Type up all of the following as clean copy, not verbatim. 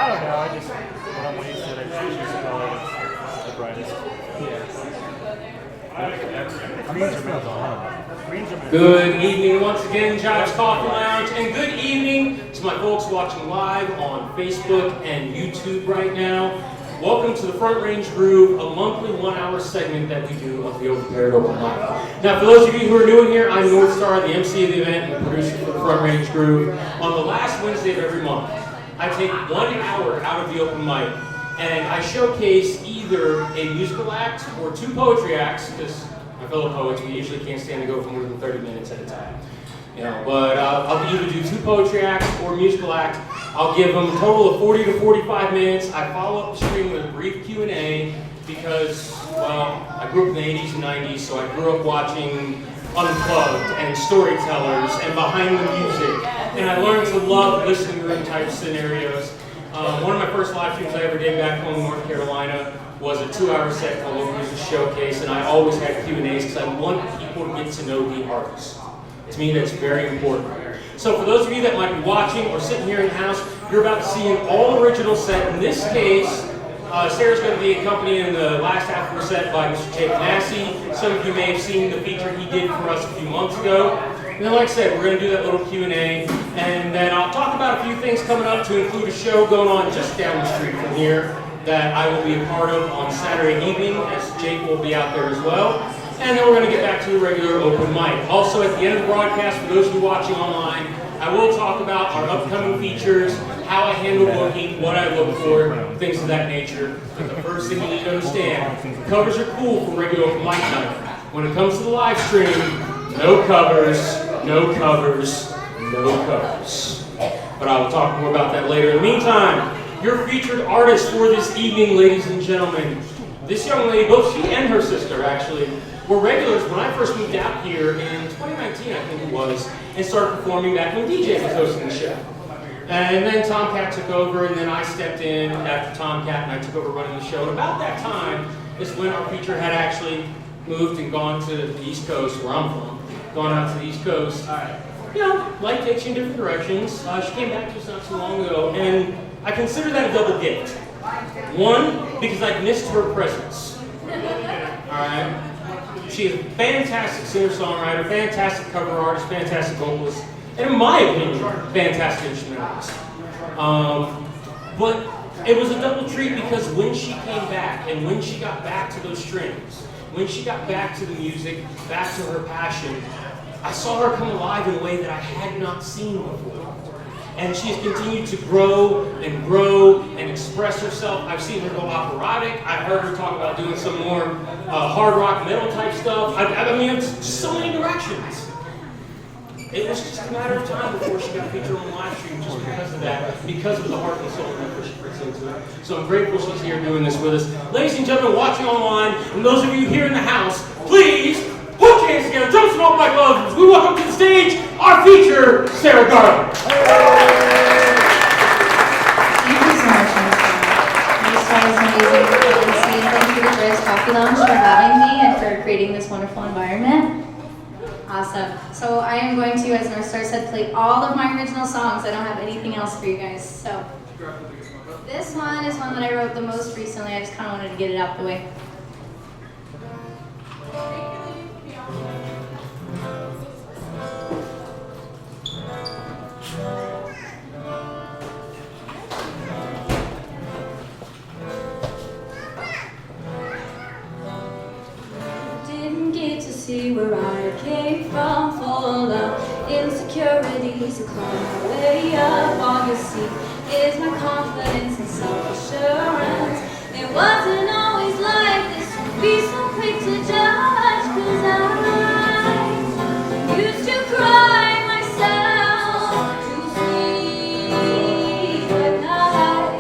I don't know. I just when I'm wasted, I choose to go the brightest. Yeah. Greens are middle. Greens are middle. Good evening once again, Jives Coffee Lounge, and good evening to my folks watching live on Facebook and YouTube right now. Welcome to the Front Range Groove, a monthly 1-hour segment that we do of the Open Paired Open Mic. Now, for those of you who are new in here, I'm North Star, the MC of the event and producer for the Front Range Groove. On the last Wednesday of every month, I take 1 hour out of the open mic and I showcase either a musical act or 2 poetry acts, because my fellow poets, we usually can't stand to go for more than 30 minutes at a time. You know, but I'll either do 2 poetry acts or a musical act. I'll give them a total of 40 to 45 minutes. I follow up the stream with a brief Q&A because, well, I grew up in the 80s and 90s, so I grew up watching Unplugged and Storytellers and Behind the Music, and I learned to love listening room type scenarios. One of my first live streams I ever did back home in North Carolina was a 2-hour set called Local Music Showcase, and I always had Q&As because I want people to get to know the artists. To me, that's very important. So for those of you that might be watching or sitting here in the house, you're about to see an all-original set. In this case, Sarah's going to be accompanied in the last half of the set by Mr. Jake Massey. Some of you may have seen the feature he did for us a few months ago. And then, like I said, we're going to do that little Q&A, and then I'll talk about a few things coming up to include a show going on just down the street from here that I will be a part of on Saturday evening, as Jake will be out there as well. And then we're going to get back to the regular open mic. Also, at the end of the broadcast, for those of you watching online, I will talk about our upcoming features, how I handle booking, what I look for, things of that nature. But the first thing you need to understand, covers are cool for regular open mic night. When it comes to the live stream, no covers, no covers, no covers. But I will talk more about that later. In the meantime, your featured artist for this evening, ladies and gentlemen. This young lady, both she and her sister actually, were regulars when I first moved out here in 2019, I think it was, and started performing back when DJ was hosting the show. And then Tomcat took over, and then I stepped in after Tomcat, and I took over running the show. And about that time is when our feature had actually moved and gone to the East Coast, where I'm from, gone out to the East Coast. You know, life takes you in different directions. She came back to us not too long ago, and I consider that a double gift. One, because I missed her presence. All right. She is a fantastic singer-songwriter, fantastic cover artist, fantastic vocalist, and in my opinion, fantastic instrumentalist. But it was a double treat because when she came back and when she got back to those strings, when she got back to the music, back to her passion, I saw her come alive in a way that I had not seen before. And she has continued to grow and express herself. I've seen her go operatic. I've heard her talk about doing some more hard rock metal type stuff. I mean, it's just so many directions. It was just a matter of time before she got featured on the live stream just because of that, because of the heart and soul that she puts into it. So I'm grateful she's here doing this with us. Ladies and gentlemen watching online, and those of you here in the house, please put your hands together, drum some up like gloves. We welcome to the stage our feature, Sarah Garlick. Thank you so much, Miss Star. This was amazing. Thank you to Jives Coffee Lounge for having me and for creating this wonderful environment. Awesome. So I am going to, as North Star said, play all of my original songs. I don't have anything else for you guys. So this one is one that I wrote the most recently. I just kind of wanted to get it out the way. See where I came from, full of insecurities to climb my way up. All you see is my confidence and self-assurance. It wasn't always like this, be so quick to judge, 'cause I used to cry myself to sleep at night.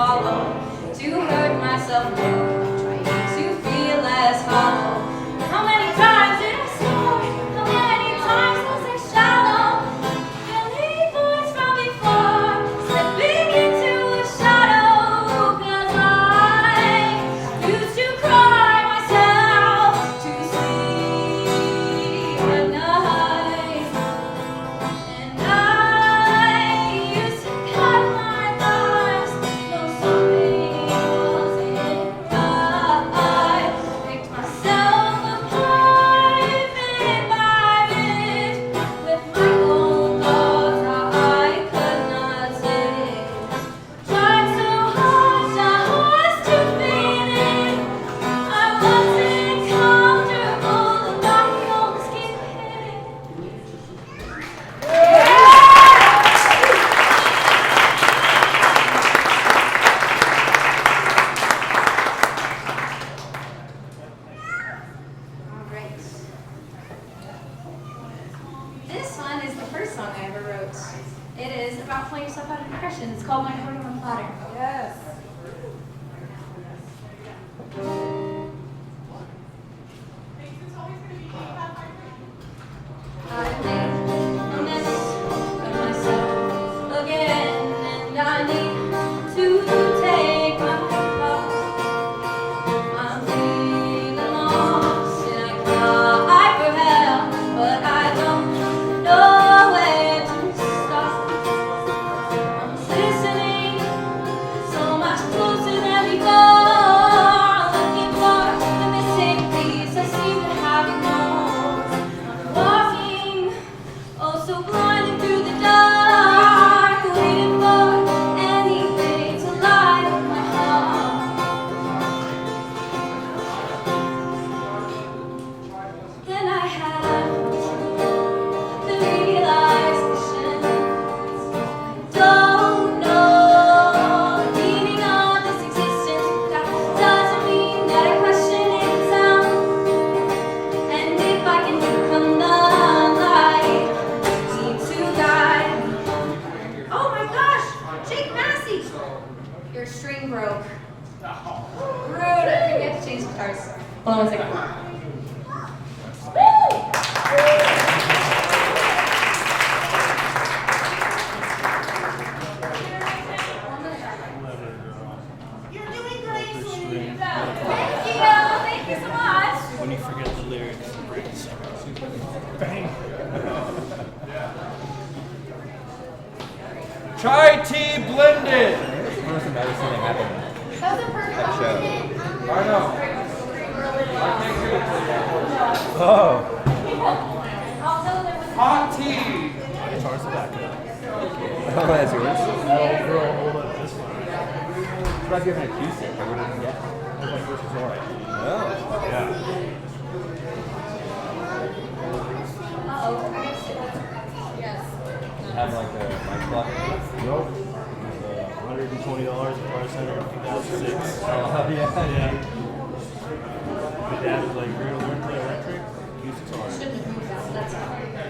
swallow, to hurt myself more, trying to feel less hollow. How many times did I snore? How many times was I shallow? Feeling voice from before, slipping into a shadow. 'Cause I used to cry myself to sleep at night. And I used to cut my thighs, though something wasn't right. Picked myself apart bit by bit, with my own thoughts I could not sit. Tried so hard just to fit in. I wasn't comfortable, and I almost gave in. Alright. This one is the first song I ever wrote. It is about pulling yourself out of depression. It's called My Heart on a Platter. Yes. I made a mess of myself again, and I need to take my part. I'm feeling lost and I cry for help, but I don't know where to start. I'm listening so much closer than before, looking for the missing piece I seem to have ignored. I'm walking, oh so blinded through the dark, waiting for anything to light up my heart. Then I had the realization, I don't know the meaning of this existence, but that doesn't mean that I question its sound. And if I can become the light, need to guide. Oh my gosh, Jake Massey! Your string broke. Rude, I think we have to change guitars. Hold on one second. You're doing great, sweetie. Thank you so much. When you forget the lyrics, it breaks. Bang. Chai tea blended. When was the embarrassing thing happened? That was a perfect That show. I know. Oh. Hot tea. Guitar's the backup. Oh, that's yours? That old girl hold up this one. Surprised you have an acoustic. I wouldn't get. That's my first guitar. Oh. Yeah. Have like a mic block. Nope. $120 at Guitar Center in 2006. Oh, yeah. Yeah. My dad was like, you're going to learn to play electric? Use guitar. Shouldn't have moved that, that's all.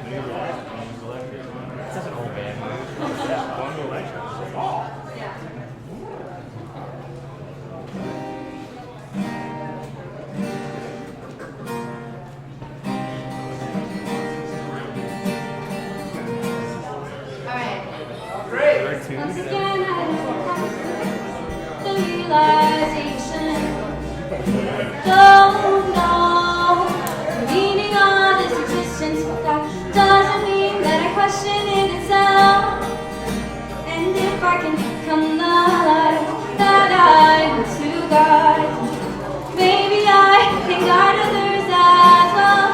Maybe right. Use electric. It's such an old band. Yeah. Going to electric. Oh. Yeah. Alright. Very tuned. Once again, I had the realization, don't know the meaning of this existence, but that doesn't mean that I question it itself. And if I can become the light that I want to guide, maybe I can guide others as well.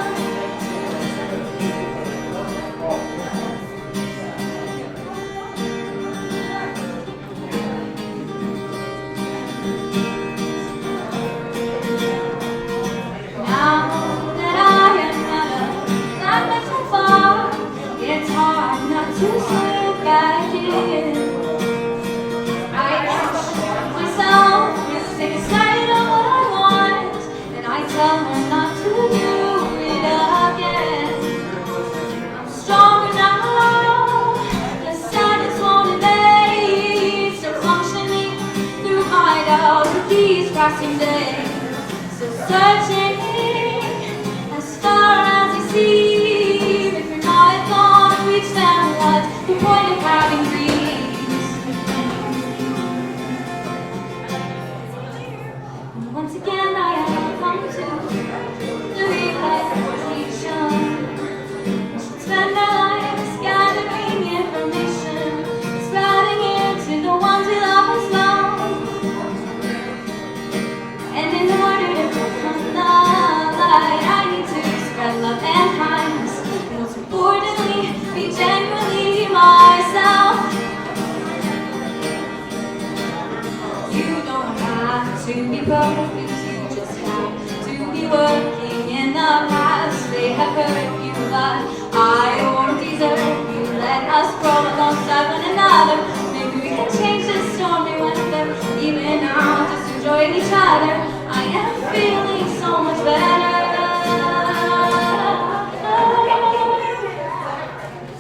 Now that I am not much so far, it's hard not to slip back in. I ask myself, take a silent crossing day. So searching as far as you see. If you're not gonna reach them, what's the point of having dreams? And once again I have come to the realization I should spend our lives gathering information, sprouting into the ones we love and love. And in order to become the light, I need to spread love and kindness. And most importantly, be genuinely myself. You don't have to be perfect, you just have to be working in the past. They have hurt you, but I won't desert you. Let us grow alongside one another. Maybe we can change this stormy weather. Even now, just enjoying each other. I am feeling so much better.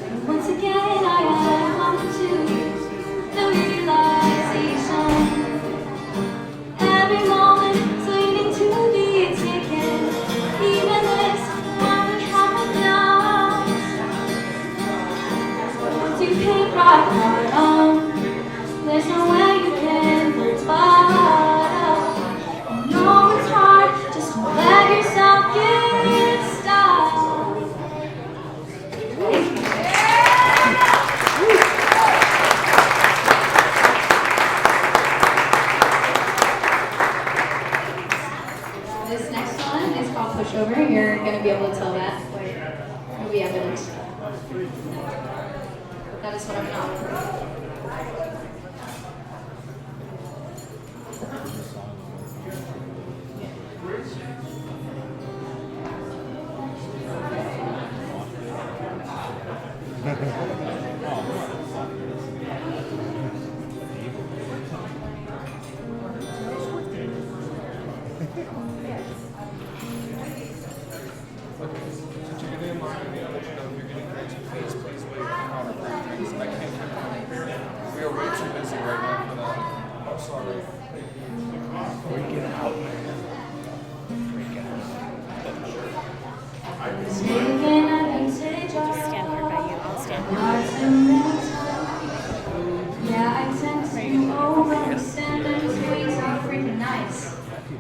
And once again, I have come to the realization every moment is leading to be taken. Even this moment happened now. Once you pick right heart on, there's no way you can look back. No, it's hard, just let yourself get started. This next one is called Pushover. You're going to be able to tell that. It'll be evident. But that is what I'm not. We are way too busy right now for that. I'm sorry. Freak it out, man. Freak it Taking advantage of Stand here by you. I'll stand here. hearts and mental. Yeah, I tend to overstand and trees are freaking nice.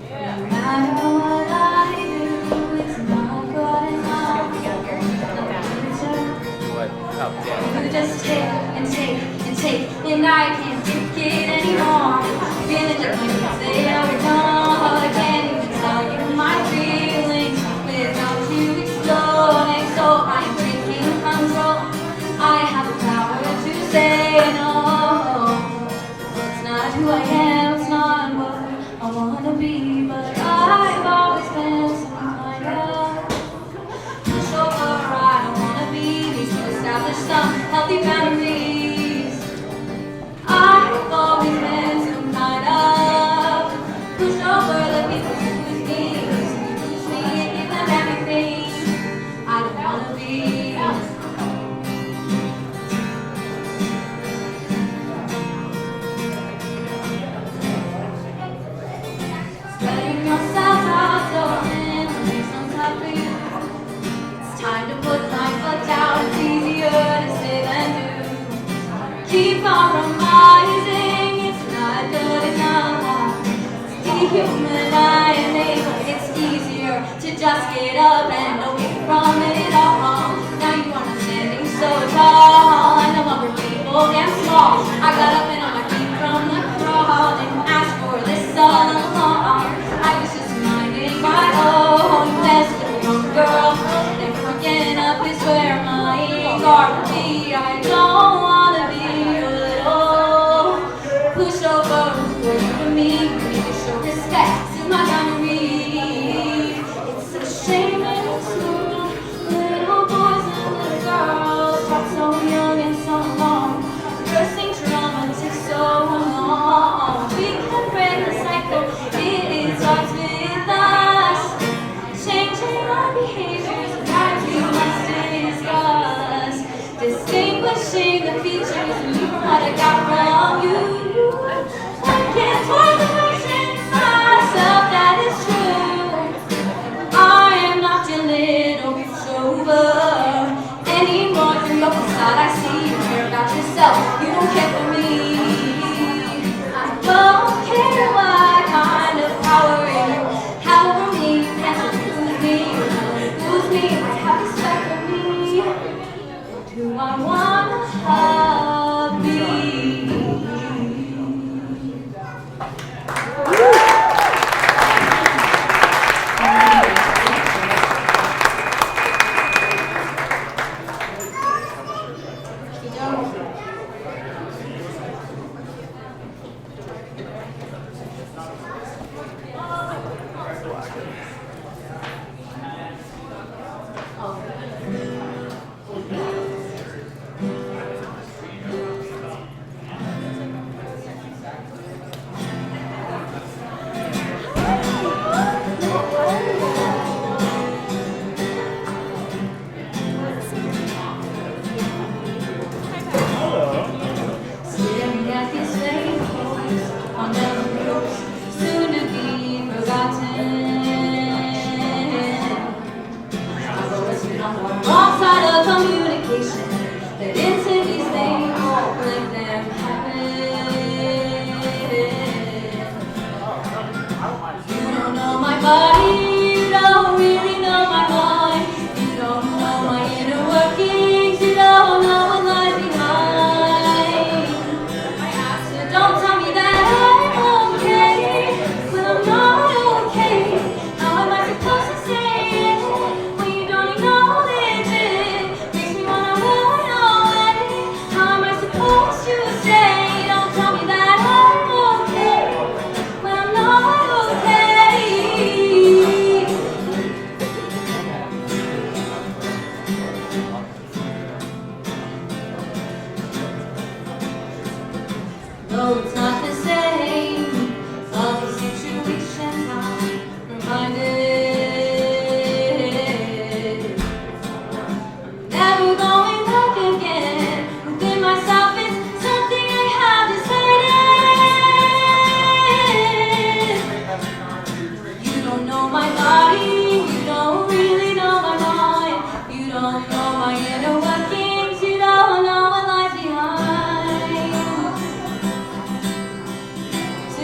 No matter what I do, it's not good enough. What? Oh, yeah. You just take and take and take, and I can't take it anymore. Feeling like you can say every time, but I can't even tell you my feelings without you exploding. So I'm taking control. I have the power to say no. It's not who I am, it's not what I wanna be, but I've always been some kind of pushover. I don't wanna be, needs to establish some healthy boundaries. I've always been some kind of pushover. Let people use me, use me and give them everything. I don't wanna be. Spreading yourself out, darling, makes on top of you. It's time to put my foot down. It's easier to say than do. Keep compromising, it's not good enough. It's dehumanizing. It's easier to just get up and away from it all. Now you are not standing so tall. I no longer feel damn small. I got up and on my feet from the crawl. Didn't ask for this all along. I was just minding my own mess with a young girl. And forgetting up is where my guard would be. I don't wanna be a little pushover. For you to me, you need to show respect. This is my time to read. It's a shame in this world, little boys and little girls, taught so young and so long. Nursing trauma to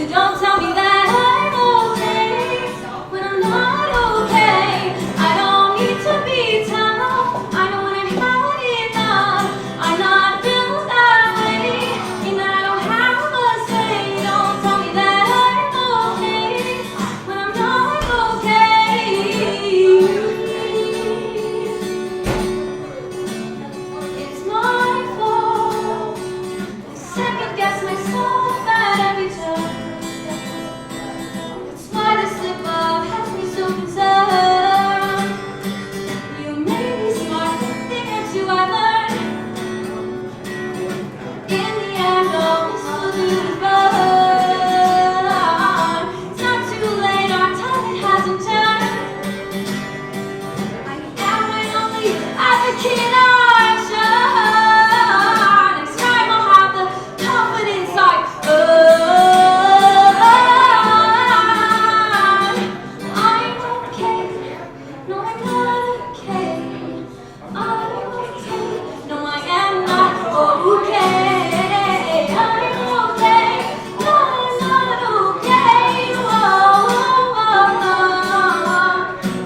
You don't tell me that I'm okay when I'm not okay. I don't need to be told. I know when I've had enough. I'm not built that way, and I don't have a say. Don't tell me that I'm okay when I'm not okay. It's my fault. I second guess myself at every turn. It's why the slip up has me so concerned. You made me smart, but a thing or two I learned. In the end, all this will do is burn. It's not too late, our time it hasn't turned. I am my only advocate I've shown. Next time I'll have the confidence I earn. I'm okay. No, I'm not okay. I'm okay. No, I am not okay. I'm okay. No, I'm not okay. Whoa.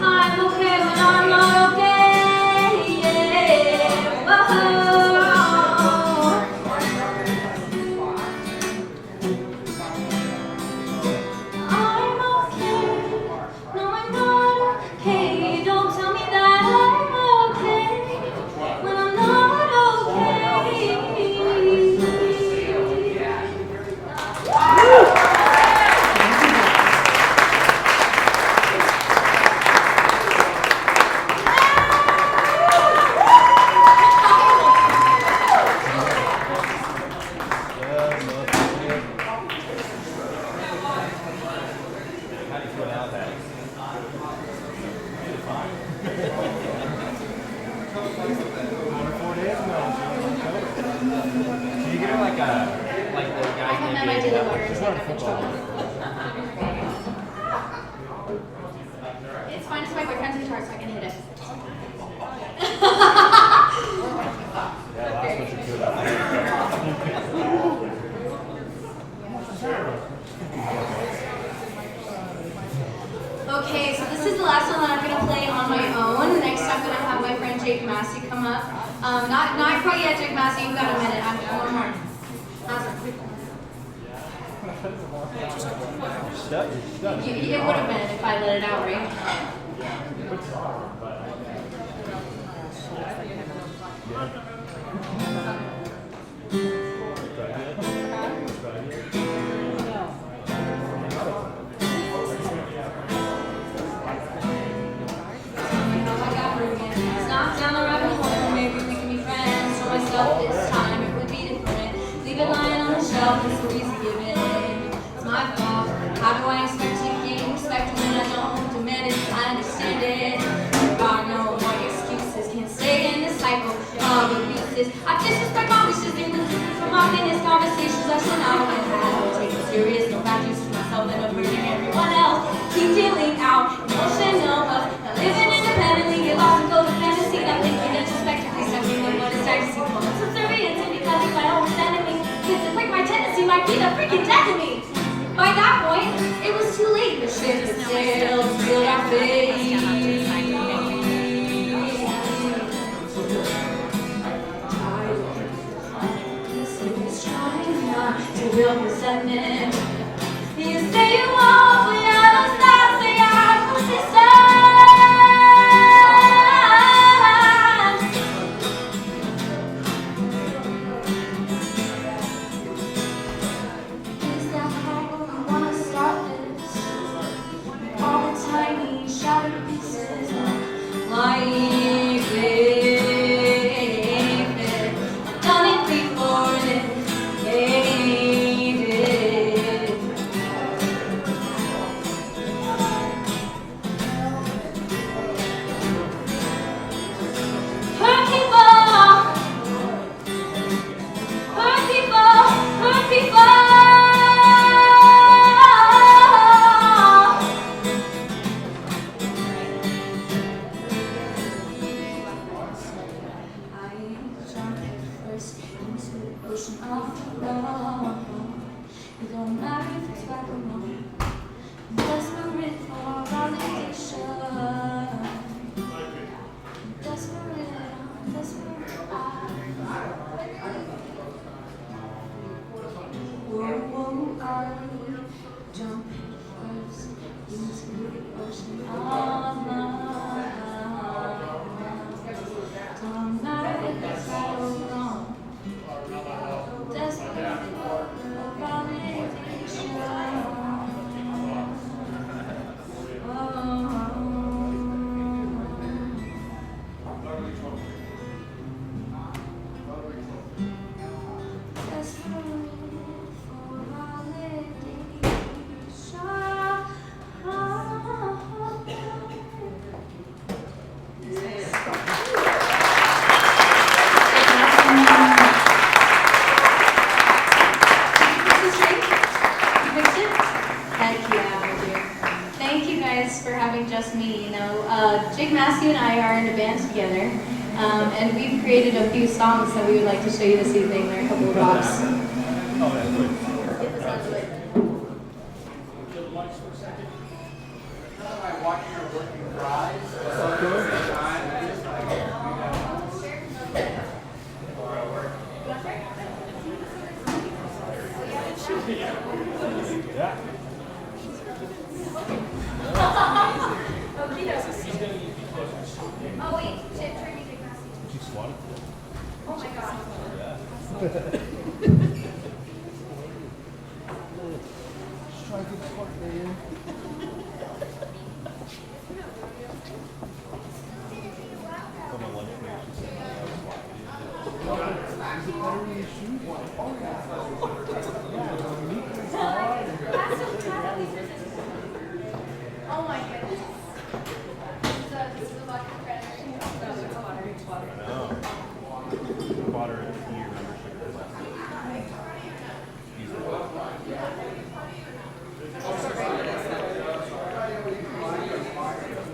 I'm okay when I'm not okay. Whoa. I'm okay. No, I'm not okay. Don't tell me that I'm okay when I'm not okay. How do you feel now, Pat? Can you get her like the I guy can have my daily orders. Just I run have a football. It's fine. It's my boyfriend's guitar, so I can hit it. Yeah, last one should do that. Okay, so this is the last one that I'm gonna play on my own. Next, I'm gonna have my friend Jake Massey come up. Not quite yet, Jake Massey. You've got a minute. I'm one more. It would have been if I let it out, right? Knock down the rabbit hole, maybe we can be friends. For myself this time, it would be different. Leave it lying on the shelf, it's so easy giving. It's my fault. How do I expect to gain respect when I don't demand it? I understand it. God, no more excuses. Can't stay in this cycle of abuses. I disrespect my wishes and lose from my business conversations. I should not have had. Take it serious, no bad use to myself and avoiding everyone else. Keep dealing out emotional of not living independently. Get lost in cold fantasy. Not thinking introspectively. Something of what is ecstasy. Moments of subservience and because if I don't understand me, kids that break my tendency might be the freaking death of me. By that point, it was too late. The ship had sailed, sealed our fate. Trying not to build resentment. You say you won't, but I don't stop. Say I will Is that how you wanna start this? All the tiny shattered pieces like baby. I've done it before and it ain't it. vagabond, desperate for validation. Desperate. Whoa, I jump first into the ocean of love. Don't matter if it's right or wrong. Desperate for validation. Just me, you know. Jake Massey and I are in a band together, and we've created a few songs that we would like to show you this evening. There are a couple of bops. Oh, that's good. Get this out of the way. Watching your working fries. Yeah. Oh wait, shit, turn me Jake Massey. Did you swat it? Oh my god. Just trying to get the fuck in. On my lunch break, she said, "I was walking." Is it better when you shoot? Oh, yeah. Oh my goodness. This is a vodka credit. No. Bought her a year membership for last year.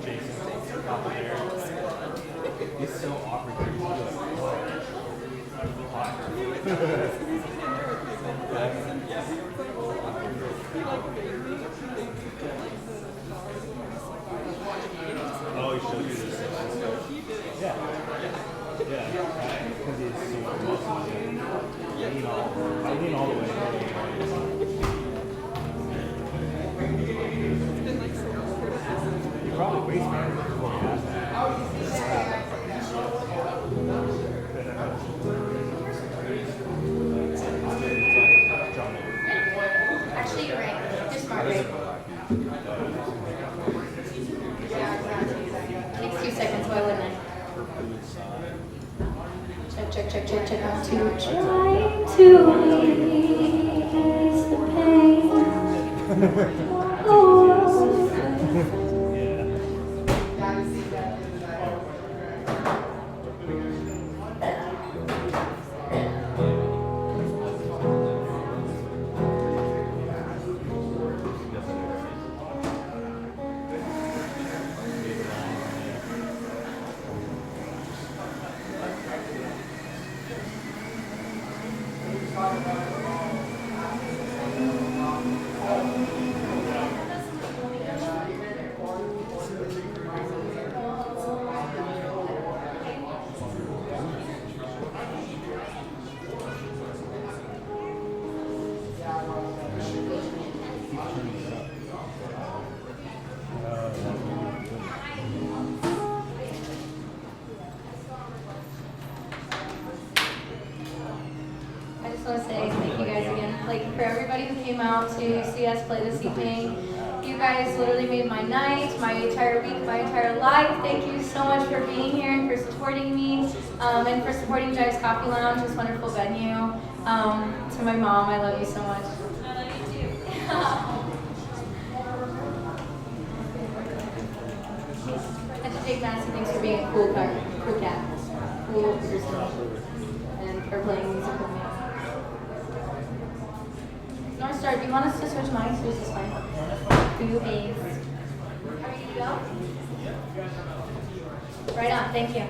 Jason up there. It's so awkward. Oh, he showed you this. Yeah. Yeah. Because he's so muscly. I lean all the way. You probably waste management before you ask that. Actually, you're right. You're smart, right? Takes 2 seconds, why wouldn't I? Check. 1, 2. Trying to ease the pain. Oh. I just want to say thank you guys again. Like, for everybody who came out to see us play this evening, you guys literally made my night, my entire week, my entire life. Thank you so much for being here and for supporting me, and for supporting Jives Coffee Lounge, this wonderful venue. To my mom, I love you so much. I love you too. And to Jake Massey, thanks for being a cool cat, cool person, and for playing music with me. North Star, do you want us to switch mics, or is this fine? Boobies. Are you gonna go? Right on, thank you.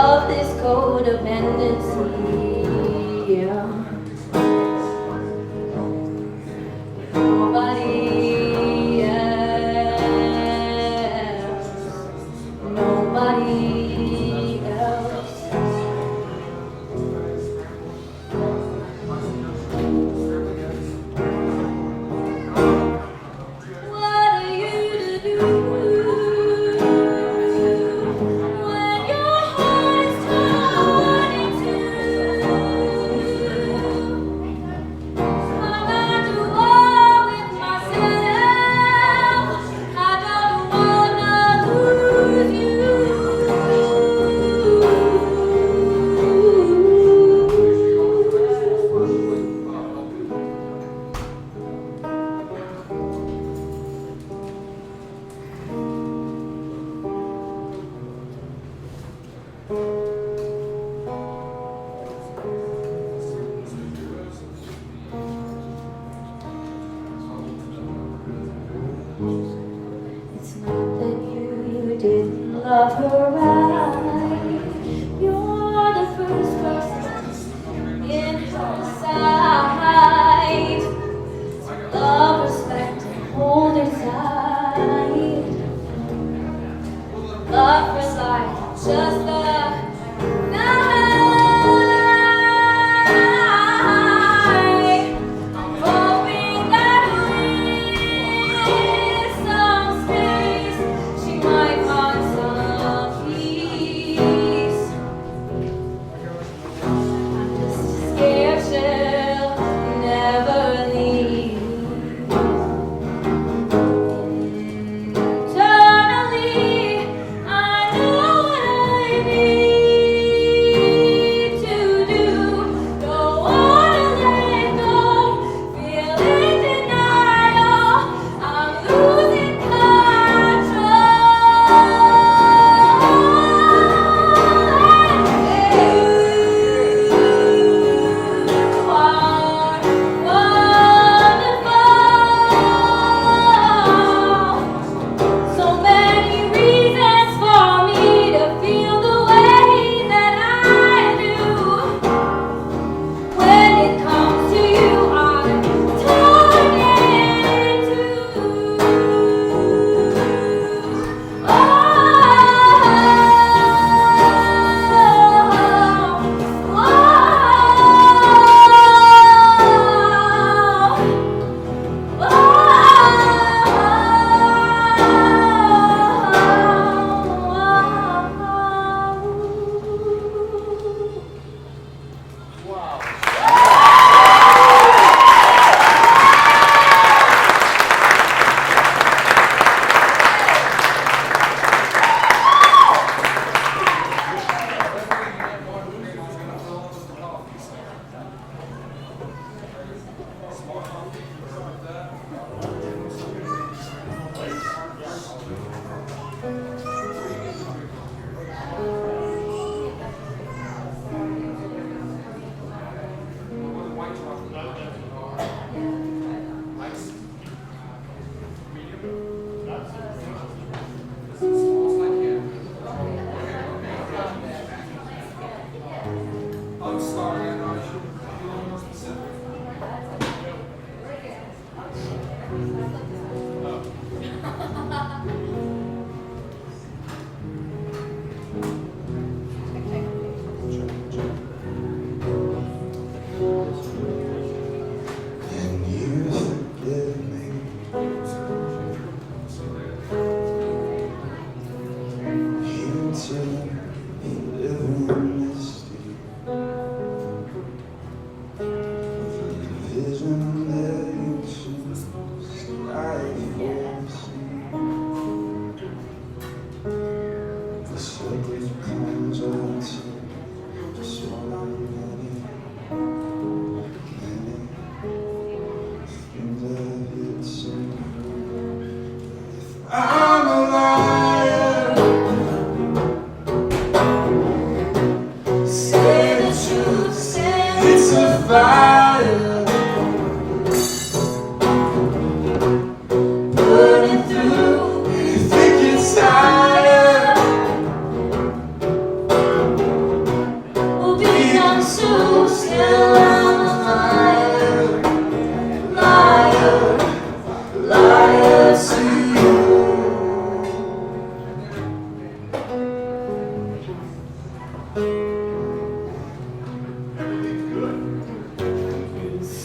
of this codependency. Yeah. Nobody else. Nobody else. What are you to do when your heart is torn in two? I got to war with myself. I don't wanna lose you. It's not that you didn't love her right. You're the first person in her sight. Love, respect, and hold her tight. Love for life, just the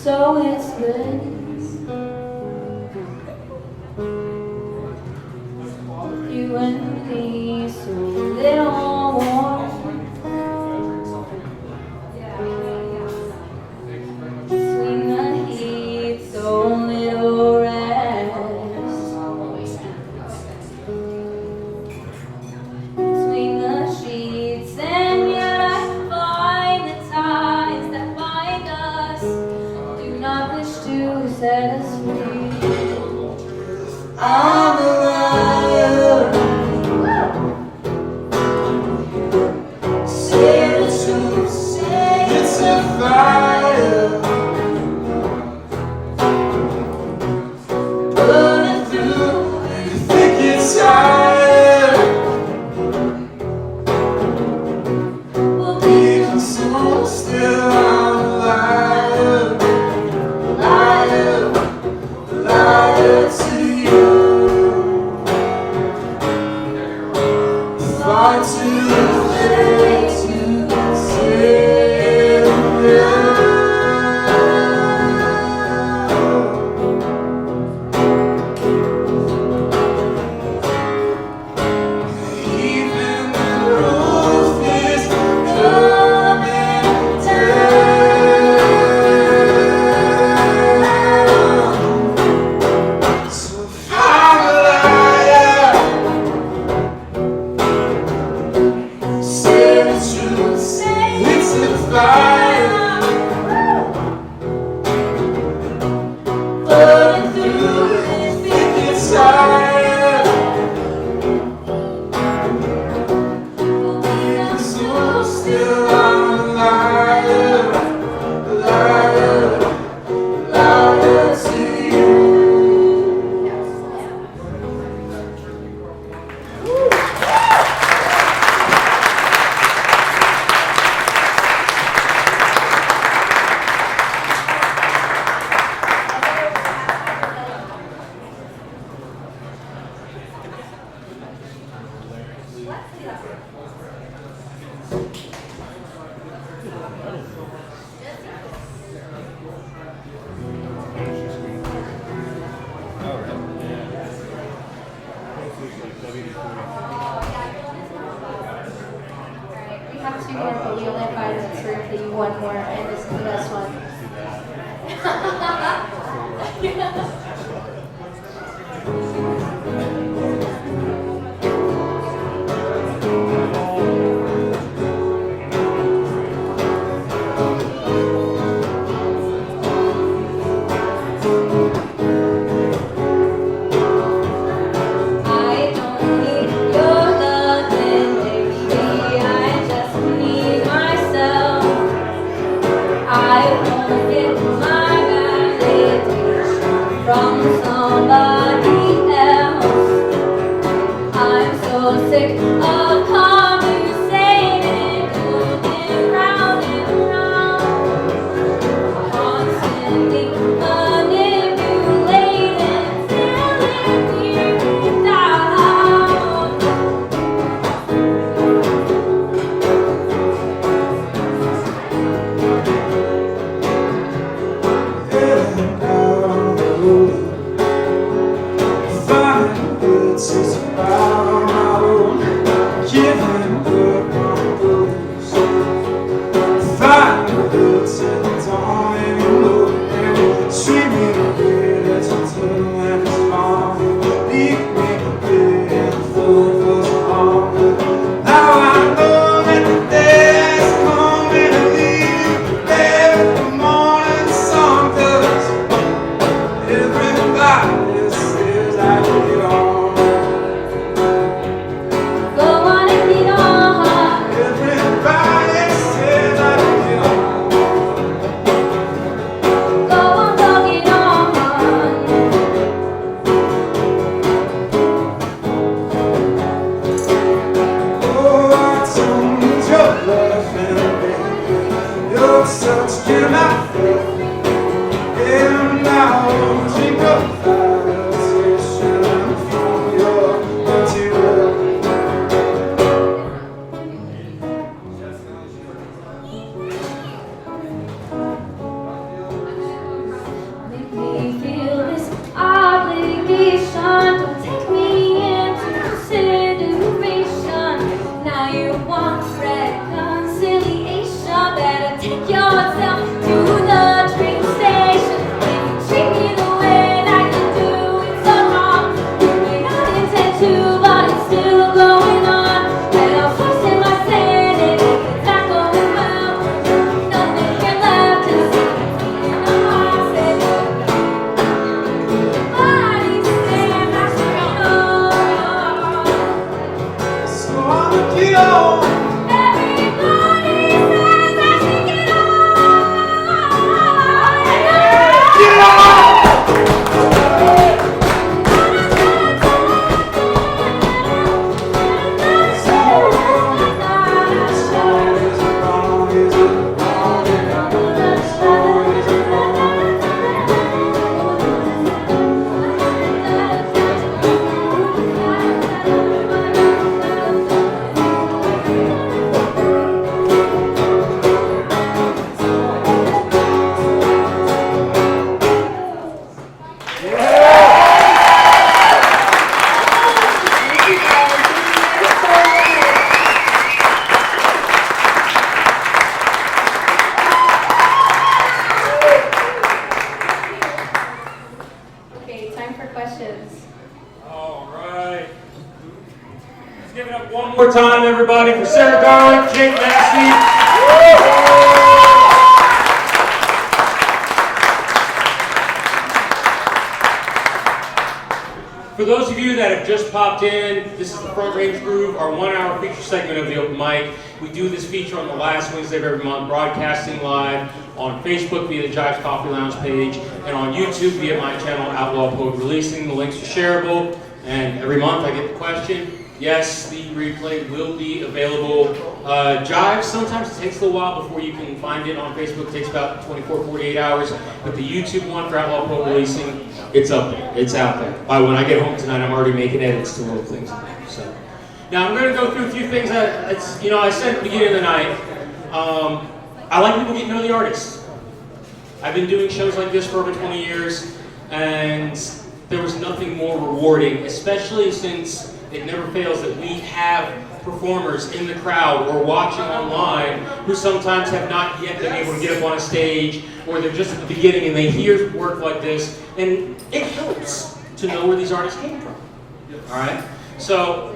so it splits. You and me, so little warm. Between the heat, so little rest. Between the sheets, and yet I find the ties that bind us do not wish to set us free. I'm a liar. Say the truth, say it's a fire. Burning through, you think it's tired. We'll be consumed, still I'm a liar. Liar, liar to you. Far too late to say no. Even the roof is coming down. So I'm a liar. Say the truth, say it's a fire. Burning through, you think it's tired. So still I'm a liar, liar, liar to you. Alright, we have two more, but we only have 5 minutes. We're gonna play you one more, and this is the best one. I don't need your loving, baby. I just need myself. I won't get my validation from somebody else. I'm so sick of conversating, moving round and round, constantly manipulating, feeling me down. Find good to about my own, giving good numbers. Find good to don't anymore, and streaming away that's until and it's long. Leave me a bit full for so long. Now I know that the day is coming to leave every morning song does. Everybody says I get on. Go on and get on. Everybody says I get on. Go on, go get on. Oh, I don't need your loving, baby. You're such a my faith. And now I'll drink up validation from your empty love. time, everybody, for Sarah Garlick, Jake Massey. For those of you that have just popped in, this is the Front Range Groove, our 1-hour feature segment of the open mic. We do this feature on the last Wednesday of every month, broadcasting live on Facebook via the Jives Coffee Lounge page, and on YouTube via my channel, Outlaw Poet Releasing. The links are shareable, and every month I get the question. Yes, the replay will be available. Jives, sometimes it takes a little while before you can find it on Facebook. It takes about 24, 48 hours. But the YouTube one for Outlaw Poet Releasing, it's up there. It's out there. By when I get home tonight, I'm already making edits to little things in there. So now I'm going to go through a few things that, I said at the beginning of the night. I like people getting to know the artist. I've been doing shows like this for over 20 years, and there was nothing more rewarding, especially since it never fails that we have performers in the crowd or watching online who sometimes have not yet been able to get up on a stage, or they're just at the beginning and they hear work like this, and it helps to know where these artists came from. All right? So,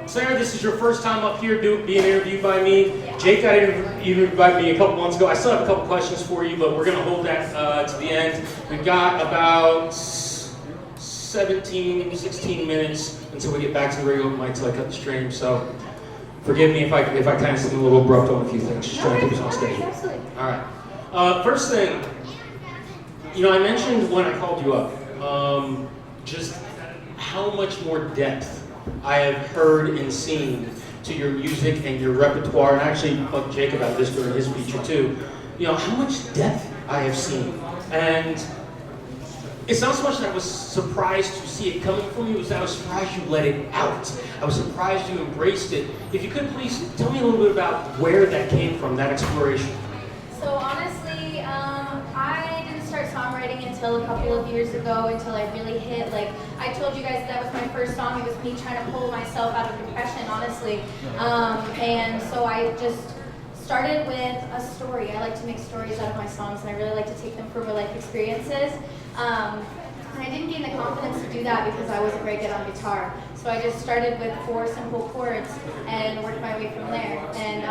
Sarah, this is your first time up here being interviewed by me. Jake got interviewed by me a couple months ago. I still have a couple questions for you, but we're going to hold that to the end. We've got about 17, 16 minutes until we get back to the regular mic till I cut the stream. So forgive me if I kind of seem a little abrupt on a few things. Just trying to keep us on stage. Absolutely. All right. First thing, I mentioned when I called you up, just how much more depth I have heard and seen to your music and your repertoire, and I actually talked to Jake about this during his feature too. How much depth I have seen, and it's not so much that I was surprised to see it coming from you, it was that I was surprised you let it out. I was surprised you embraced it. If you could please tell me a little bit about where that came from, that exploration. So honestly, I didn't start songwriting until a couple of years ago, until I really hit, I told you guys that was my first song. It was me trying to pull myself out of depression, honestly. And so I just started with a story. I like to make stories out of my songs, and I really like to take them from real life experiences. And I didn't gain the confidence to do that because I wasn't very good on guitar. So I just started with 4 simple chords and worked my way from there. And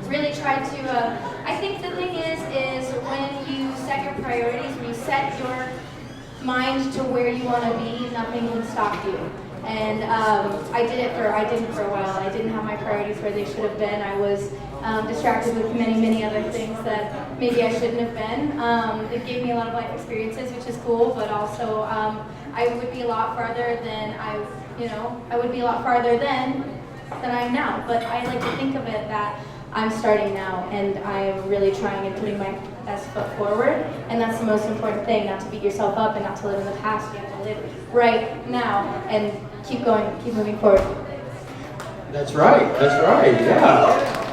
really tried to, I think the thing is when you set your priorities, when you set your mind to where you want to be, nothing can stop you. And I didn't for a while. I didn't have my priorities where they should have been. I was distracted with many, many other things that maybe I shouldn't have been. It gave me a lot of life experiences, which is cool, but also I would be a lot farther than I would be a lot farther than I am now. But I like to think of it that I'm starting now, and I'm really trying and putting my best foot forward, and that's the most important thing, not to beat yourself up and not to live in the past. You have to live right now and keep going, keep moving forward. That's right, yeah.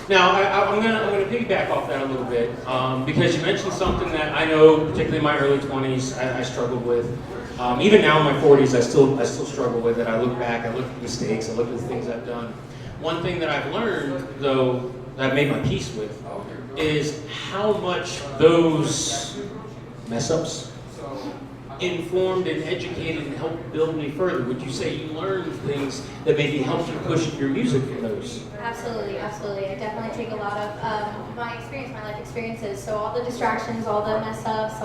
Now, I'm gonna piggyback off that a little bit, because you mentioned something that I know, particularly in my early 20s, I struggled with. Even now in my 40s, I still struggle with it. I look back, I look at mistakes, I look at the things I've done. One thing that I've learned, though, that I've made my peace with, is how much those mess-ups informed and educated and helped build me further. Would you say you learned things that maybe helped you push your music from those? Absolutely, absolutely. I definitely take a lot of my life experiences. So all the distractions, all the mess-ups,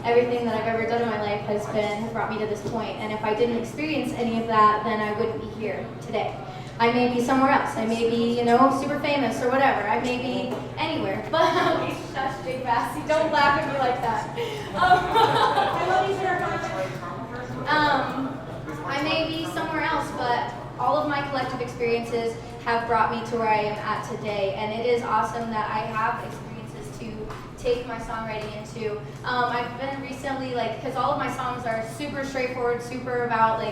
everything that I've ever done in my life has brought me to this point. And if I didn't experience any of that, then I wouldn't be here today. I may be somewhere else. I may be, super famous or whatever. I may be anywhere. But shush, Jake Massey, don't laugh at me like that. I love you, Sarah Garlick. I may be somewhere else, but all of my collective experiences have brought me to where I am at today, and it is awesome that I have experiences to take my songwriting into. I've been recently, because all of my songs are super straightforward, super about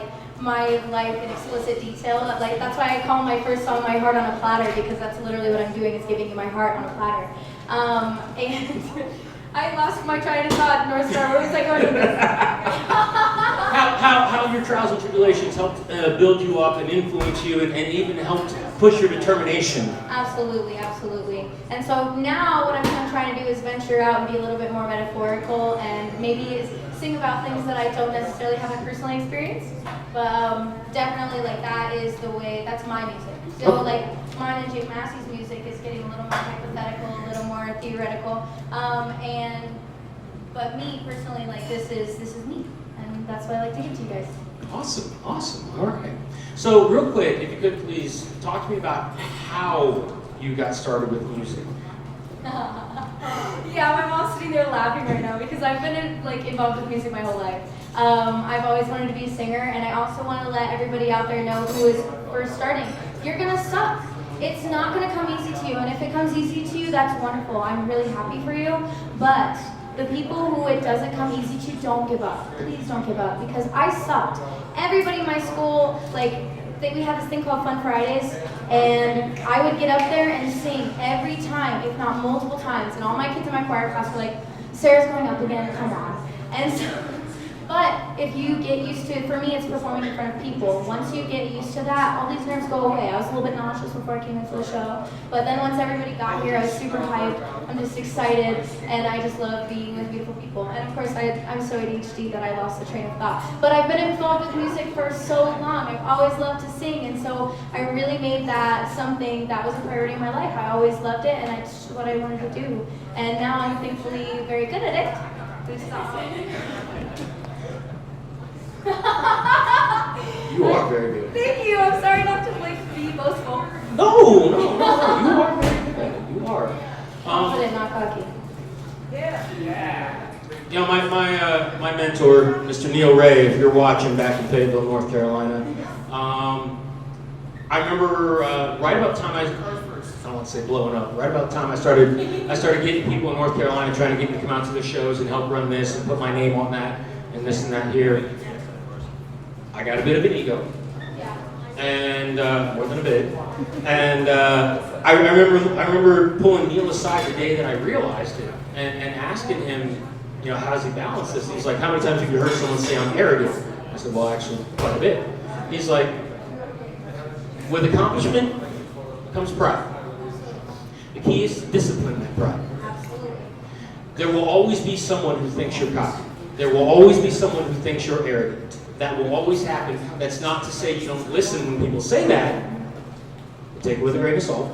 my life in explicit detail. That's why I call my first song "My Heart on a Platter," because that's literally what I'm doing, is giving you my heart on a platter. And I lost my train of thought, North Star. Where was I going with this? How your trials and tribulations helped build you up and influence you and even helped push your determination? Absolutely, absolutely. And so now what I'm kind of trying to do is venture out and be a little bit more metaphorical and maybe sing about things that I don't necessarily have a personal experience. But definitely like that is the way, that's my music. So like mine and Jake Massey's music is getting a little more hypothetical, a little more theoretical. But me personally, like this is me. And that's what I like to give to you guys. Awesome. All right. So real quick, if you could please talk to me about how you got started with music. Yeah, my mom's sitting there laughing right now because I've been involved with music my whole life. I've always wanted to be a singer, and I also want to let everybody out there know who is first starting. You're gonna suck. It's not gonna come easy to you, and if it comes easy to you, that's wonderful. I'm really happy for you, but the people who it doesn't come easy to, don't give up. Please don't give up, because I sucked. Everybody in my school, we had this thing called Fun Fridays, and I would get up there and sing every time, if not multiple times, and all my kids in my choir class were like, Sarah's going up again, come on. And so, but if you get used to it, for me it's performing in front of people. Once you get used to that, all these nerves go away. I was a little bit nauseous before I came into the show, but then once everybody got here, I was super hyped. I'm just excited, and I just love being with beautiful people. And of course, I'm so ADHD that I lost the train of thought. But I've been involved with music for so long. I've always loved to sing, and so I really made that something that was a priority in my life. I always loved it, and it's just what I wanted to do. And now I'm thankfully very good at it, which is awesome. You are very good. Thank you. I'm sorry not to be boastful. No, you are very good. You are. Confident, not cocky. You know, my mentor, Mr. Neil Ray, if you're watching back in Fayetteville, North Carolina, I remember right about the time I don't want to say blowing up. Right about the time I started getting people in North Carolina trying to get me to come out to the shows and help run this and put my name on that and this and that here. I got a bit of an ego, and more than a bit. And I remember pulling Neil aside the day that I realized it and asking him, you know, how does he balance this? He's like, how many times have you heard someone say I'm arrogant? I said, well, actually, quite a bit. He's like, with accomplishment comes pride. The key is to discipline that pride. Absolutely. There will always be someone who thinks you're cocky. There will always be someone who thinks you're arrogant. That will always happen. That's not to say you don't listen when people say that. Take it with a grain of salt.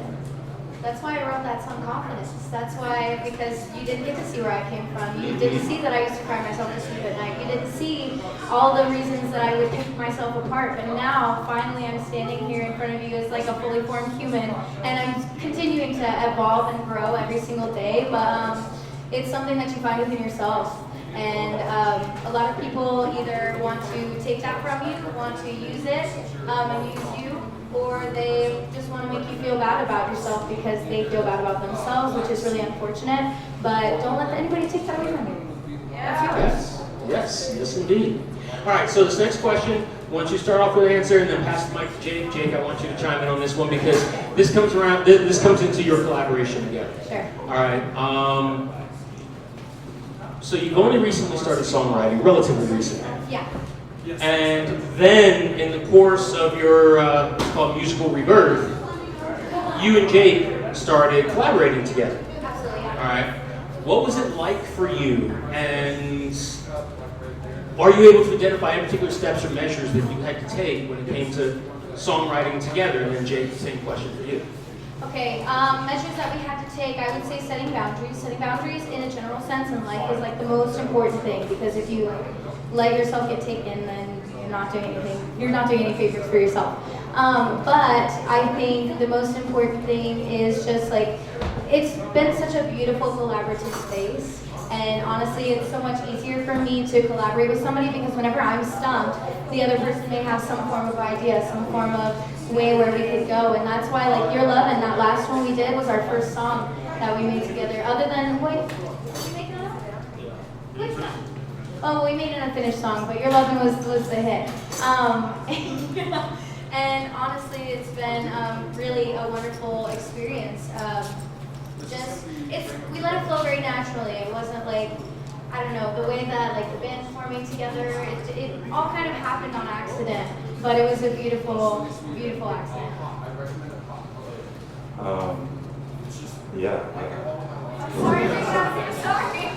That's why I wrote that song, Confidence. That's why, because you didn't get to see where I came from. You didn't see that I used to cry myself to sleep at night. You didn't see all the reasons that I would pick myself apart. But now, finally, I'm standing here in front of you as like a fully formed human, and I'm continuing to evolve and grow every single day. But it's something that you find within yourself. And a lot of people either want to take that from you, want to use it and use you, or they just want to make you feel bad about yourself because they feel bad about themselves, which is really unfortunate. But don't let anybody take that away from you. That's yours. Yes, indeed. All right, so this next question, once you start off with an answer and then pass the mic to Jake. Jake, I want you to chime in on this one because this comes into your collaboration together. Sure. All right. So you've only recently started songwriting, relatively recently. Yeah. And then, in the course of your what's called musical rebirth, you and Jake started collaborating together. Absolutely. All right. What was it like for you? And are you able to identify any particular steps or measures that you had to take when it came to songwriting together? And then Jake, same question for you. Okay, measures that we had to take, I would say setting boundaries. Setting boundaries in a general sense in life is like the most important thing, because if you let yourself get taken, then you're not doing anything. You're not doing any favors for yourself. But I think the most important thing is just like, it's been such a beautiful collaborative space. And honestly, it's so much easier for me to collaborate with somebody because whenever I'm stumped, the other person may have some form of idea, some form of way where we could go. And that's why, like, Your Love and that last one we did was our first song that we made together. Other than, wait, did we make it up? Which one? Oh, we made an unfinished song, but Your Lovin' was the hit. And honestly, it's been really a wonderful experience. just, we let it flow very naturally. It wasn't like, I don't know, the way that like the band forming together, it all kind of happened on accident, but it was a beautiful, beautiful accident. Yeah. Sorry, I'm sorry.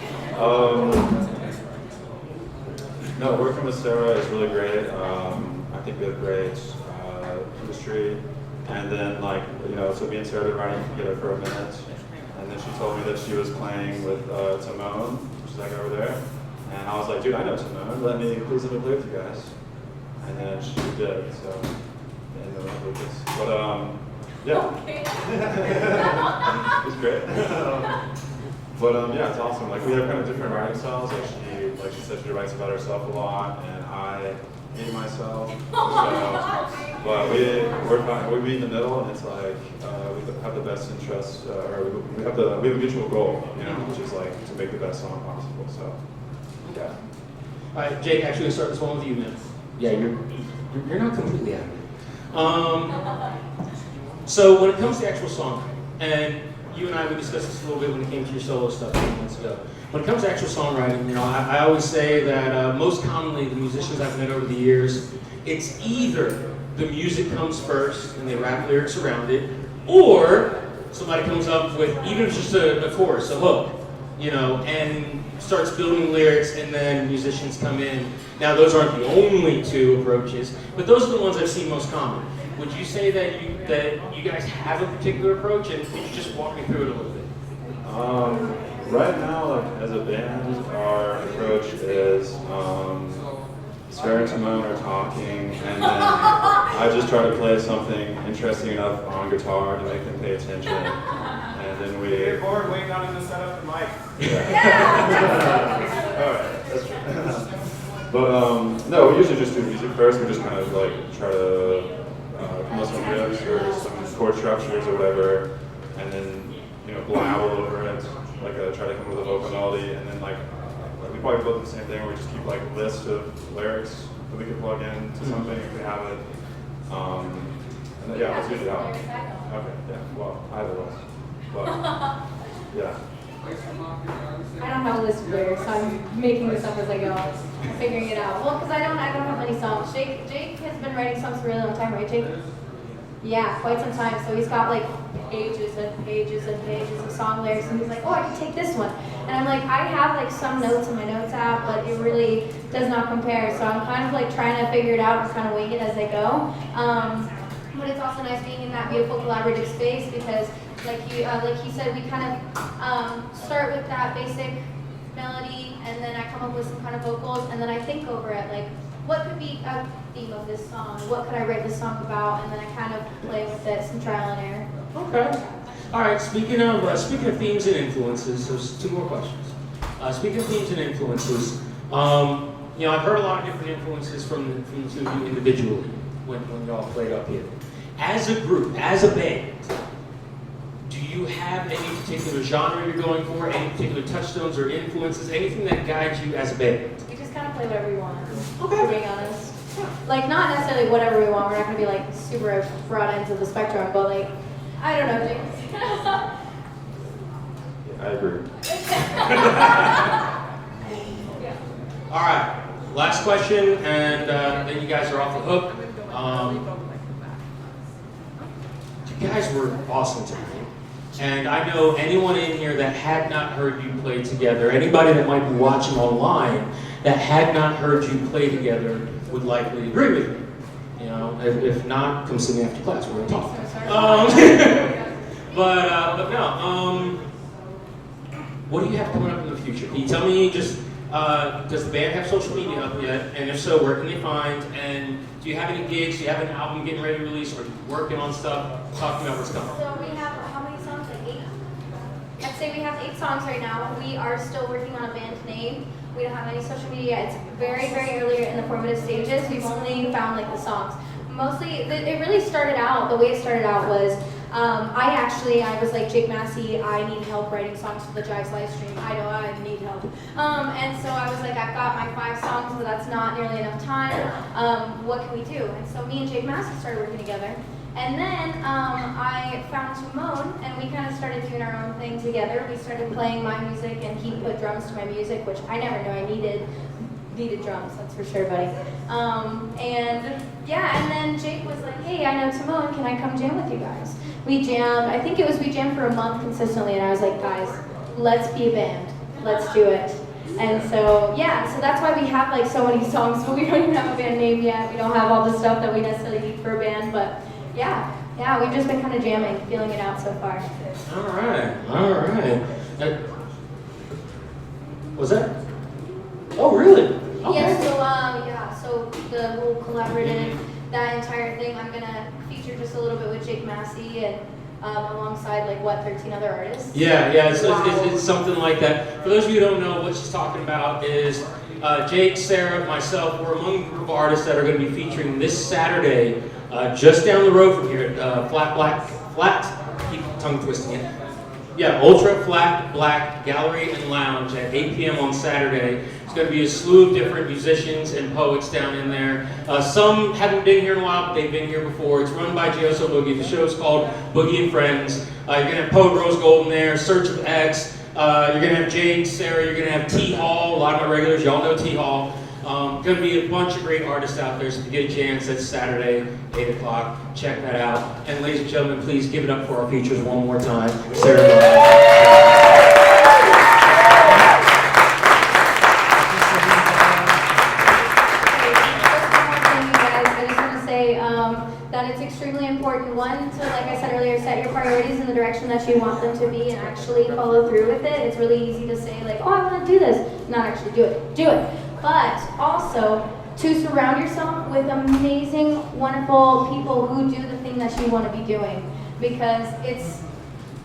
No, working with Sarah is really great. I think we have great chemistry. And then, like, you know, so me and Sarah have been writing together for a minute. And then she told me that she was playing with Timon, which is that guy over there. And I was like, dude, I know Timon. Please let me play with you guys. And then she did. So, and then Lucas. But yeah. Okay. It's great. But yeah, it's awesome. Like, we have kind of different writing styles. Like she said, she writes about herself a lot, and I hate myself. But we're fine. We meet in the middle, and it's like we have the best interest, or we have a mutual goal, you know, which is like to make the best song possible. So, yeah. All right, Jake. Actually, start this one with you, man. Yeah, you're not completely out of it. So when it comes to actual songwriting, and you and we discussed this a little bit when it came to your solo stuff a few months ago. When it comes to actual songwriting, you know, I always say that most commonly the musicians I've met over the years, it's either the music comes first and they rap lyrics around it, or somebody comes up with, even if it's just a chorus, a hook, you know, and starts building lyrics, and then musicians come in. Now, those aren't the only two approaches, but those are the ones I've seen most common. Would you say that you guys have a particular approach, and could you just walk me through it a little bit? Right now, like, as a band, our approach is Sarah and Timon are talking, and then I just try to play something interesting enough on guitar to make them pay attention, and then we. Get bored waiting on him to set up the mic. Yeah. All right, that's true. But no, we usually just do music first. We just kind of like try to come up with some riffs or some chord structures or whatever, and then blab all over it. Like try to come up with a vocal melody, and then like we probably both do the same thing where we just keep like a list of lyrics that we can plug into something if we have it. And then, yeah, that's usually how. Okay, yeah. Well, I have a list, but yeah. I don't have a list of lyrics, so I'm making this up as I go, figuring it out. Well, because I don't have many songs. Jake has been writing songs for a really long time, right, Jake? Yeah, quite some time. So he's got like pages and pages and pages of song lyrics, and he's like, oh, I can take this one. And I'm like, I have like some notes in my notes app, but it really does not compare. So I'm kind of like trying to figure it out and kind of wing it as I go. But it's also nice being in that beautiful collaborative space because, like he said, we kind of start with that basic melody, and then I come up with some kind of vocals, and then I think over it, like, what could be a theme of this song? What could I write this song about? And then I kind of play with it, some trial and error. Okay. All right. Speaking of themes and influences, so two more questions. Speaking of themes and influences, I've heard a lot of different influences from the two of you individually when y'all played up here. As a group, as a band, do you have any particular genre you're going for? Any particular touchstones or influences? Anything that guides you as a band? We just kind of play whatever we want. Okay. To be honest. Like, not necessarily whatever we want. We're not going to be like super broad ends of the spectrum, but like, I don't know, Jake. I agree. All right. Last question, and then you guys are off the hook. You guys were awesome tonight. And I know anyone in here that had not heard you play together, anybody that might be watching online that had not heard you play together would likely agree with me. You know, if not, come see me after class. We're gonna talk. But no. What do you have coming up in the future? Can you tell me just? Does the band have social media up yet? And if so, where can they find? And do you have any gigs? Do you have an album getting ready to release? Or are you working on stuff? Talk to me about what's coming. So we have, how many songs? Like 8? I'd say we have 8 songs right now. We are still working on a band name. We don't have any social media. It's very, very early in the formative stages. We've only found like the songs. Mostly, it really started out, the way it started out was, I was like, Jake Massey, I need help writing songs for the Jives livestream. I know I need help. And so I was like, I've got my 5 songs, but that's not nearly enough time. What can we do? And so me and Jake Massey started working together. And then I found Timon, and we kind of started doing our own thing together. We started playing my music, and he put drums to my music, which I never knew I needed drums, that's for sure, buddy. And yeah, and then Jake was like, hey, I know Timon, can I come jam with you guys? We jammed, I think we jammed for a month consistently, and I was like, guys, let's be a band, let's do it. And so, yeah, so that's why we have like so many songs, but we don't even have a band name yet. We don't have all the stuff that we necessarily need for a band, but yeah, we've just been kind of jamming, feeling it out so far. All right. Was that? Oh, really? Okay. Yeah, so the whole collaborative, that entire thing, I'm gonna feature just a little bit with Jake Massey and alongside 13 other artists. Yeah, it's something like that. For those of you who don't know, what she's talking about is Jake, Sarah, myself, we're among a group of artists that are going to be featuring this Saturday, just down the road from here at Flat, keep tongue twisting it. Yeah, Ultra Flat Black Gallery and Lounge at 8 p.m. on Saturday. It's going to be a slew of different musicians and poets down in there. Some haven't been here in a while, but they've been here before. It's run by JSO Boogie. The show's called Boogie and Friends. You're going to have Poet Rose Golden there, Search of X. You're going to have Jake, Sarah. You're going to have T Hall. A lot of my regulars, y'all know T Hall. Going to be a bunch of great artists out there, so if you get a chance, that's Saturday, 8 o'clock. Check that out. And ladies and gentlemen, please give it up for our features one more time. Sarah Garlick. That it's extremely important, one, to, like I said earlier, set your priorities in the direction that you want them to be and actually follow through with it. It's really easy to say, like, oh, I want to do this, not actually do it. But also, to surround yourself with amazing, wonderful people who do the thing that you want to be doing. Because it's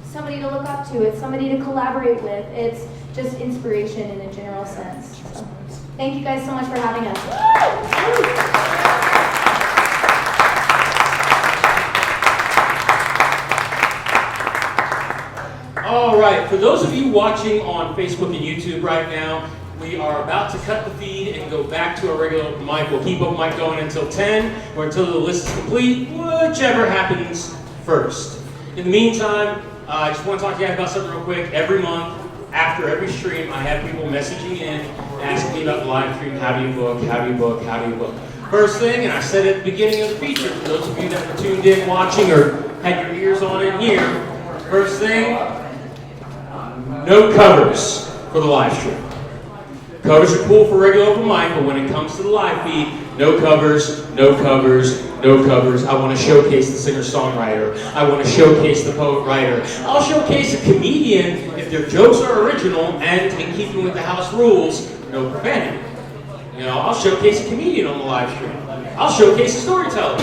somebody to look up to, it's somebody to collaborate with, it's just inspiration in a general sense. So, thank you guys so much for having us. All right, for those of you watching on Facebook and YouTube right now, we are about to cut the feed and go back to our regular open mic. We'll keep open mic going until 10 or until the list is complete, whichever happens first. In the meantime, I just want to talk to you guys about something real quick. Every month, after every stream, I have people messaging in, asking me about the live stream. How do you book? First thing, and I said at the beginning of the feature, for those of you that were tuned in, watching, or had your ears on in here, first thing, no covers for the live stream. Covers are cool for regular open mic, but when it comes to the live feed, no covers. I want to showcase the singer-songwriter. I want to showcase the poet-writer. I'll showcase a comedian if their jokes are original and in keeping with the house rules, no profanity. I'll showcase a comedian on the live stream. I'll showcase a storyteller.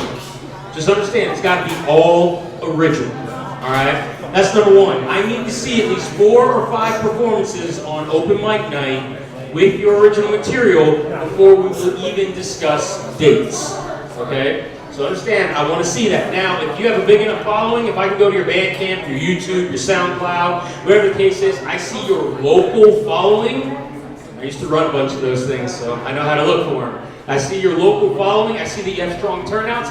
Just understand, it's got to be all original. All right? That's number one. I need to see at least 4 or 5 performances on open mic night with your original material before we will even discuss dates. Okay? So understand, I want to see that. Now, if you have a big enough following, if I can go to your Bandcamp, your YouTube, your SoundCloud, whatever the case is, I see your local following. I used to run a bunch of those things, so I know how to look for them. I see your local following. I see that you have strong turnouts.